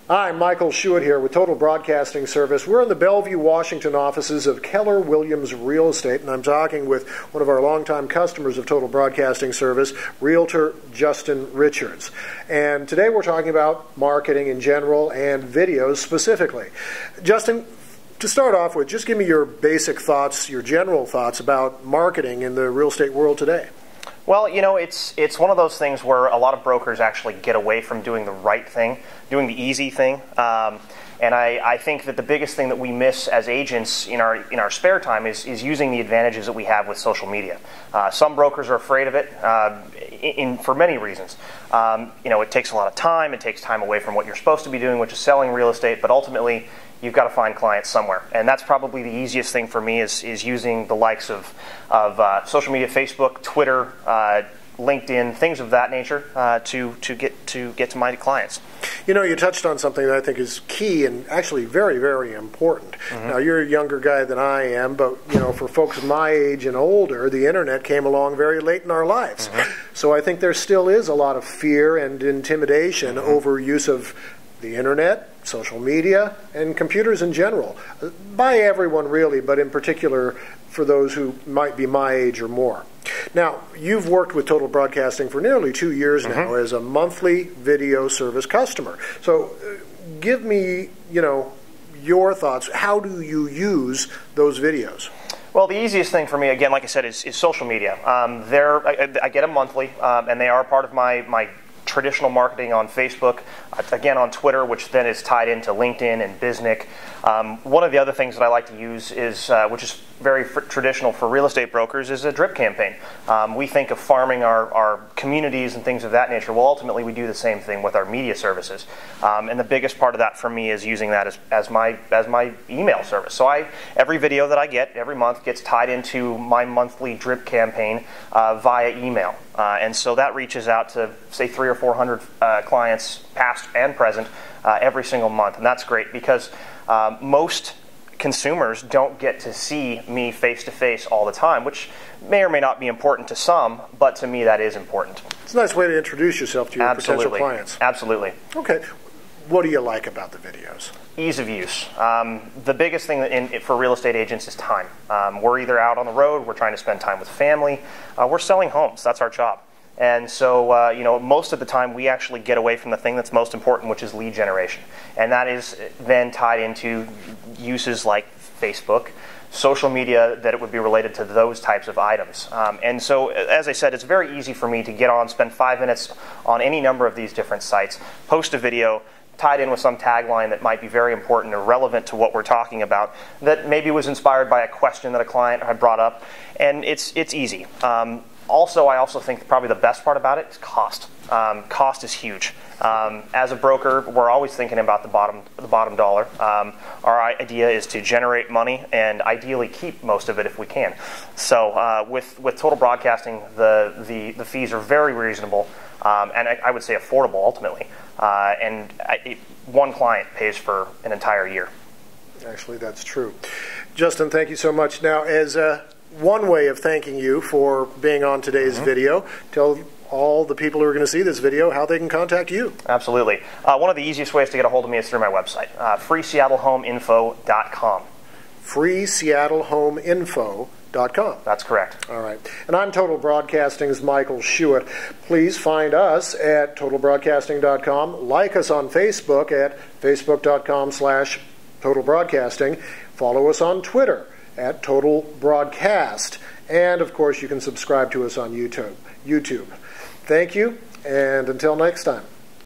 Hi, Michael Schuett here with Total Broadcasting Service. We're in the Bellevue, Washington offices of Keller Williams Real Estate, and I'm talking with one of our longtime customers of Total Broadcasting Service, Realtor Justin Richards. And today we're talking about marketing in general and videos specifically. Justin, to start off with, just give me your basic thoughts, your general thoughts about marketing in the real estate world today. Well, you know, it's one of those things where a lot of brokers actually get away from doing the right thing, doing the easy thing. And I think that the biggest thing that we miss as agents in our spare time is using the advantages that we have with social media. Some brokers are afraid of it for many reasons. You know, it takes a lot of time. It takes time away from what you're supposed to be doing, which is selling real estate. But ultimately, you've got to find clients somewhere. And that's probably the easiest thing for me is using the likes of social media, Facebook, Twitter, LinkedIn, things of that nature to get to my clients. You know, you touched on something that I think is key and actually very, very important. Mm-hmm. Now, you're a younger guy than I am, but, you know, for folks my age and older, the Internet came along very late in our lives. Mm-hmm. So I think there still is a lot of fear and intimidation mm-hmm. over use of the Internet, social media, and computers in general, by everyone really, but in particular for those who might be my age or more. Now, you've worked with Total Broadcasting for nearly 2 years now mm-hmm. as a monthly video service customer. So give me, you know, your thoughts. How do you use those videos? Well, the easiest thing for me, again, like I said, is social media. I get them monthly, and they are part of my traditional marketing on Facebook, again on Twitter, which then is tied into LinkedIn and Biznick. One of the other things that I like to use is, which is very traditional for real estate brokers, is a drip campaign. We think of farming our communities and things of that nature. Well, ultimately, we do the same thing with our media services. And the biggest part of that for me is using that as my email service. So every video that I get every month gets tied into my monthly drip campaign via email. And so that reaches out to, say, 300 or 400 clients, past and present, every single month. And that's great because most consumers don't get to see me face-to-face all the time, which may or may not be important to some, but to me that is important. It's a nice way to introduce yourself to your potential clients. Absolutely. Okay. What do you like about the videos? Ease of use. The biggest thing for real estate agents is time. We're either out on the road, we're trying to spend time with family, we're selling homes. That's our job. And so, you know, most of the time we actually get away from the thing that's most important, which is lead generation. And that is then tied into uses like Facebook, social media, that it would be related to those types of items. And so, as I said, it's very easy for me to get on, spend 5 minutes on any number of these different sites, post a video, tied in with some tagline that might be very important or relevant to what we're talking about, that maybe was inspired by a question that a client had brought up, and it's easy. Also, I also think probably the best part about it is cost. Cost is huge. As a broker, we're always thinking about the bottom dollar. Our idea is to generate money and ideally keep most of it if we can. So with Total Broadcasting, the fees are very reasonable and I would say affordable ultimately. And one client pays for an entire year. Actually, that's true. Justin, thank you so much. Now, as one way of thanking you for being on today's mm-hmm. video, tell all the people who are going to see this video how they can contact you. Absolutely. One of the easiest ways to get a hold of me is through my website, freeseattlehomeinfo.com. freeseattlehomeinfo.com. That's correct. All right. And I'm Total Broadcasting's Michael Schuett. Please find us at totalbroadcasting.com. Like us on Facebook at facebook.com/totalbroadcasting. Follow us on Twitter at Total Broadcast. And, of course, you can subscribe to us on YouTube. Thank you, and until next time.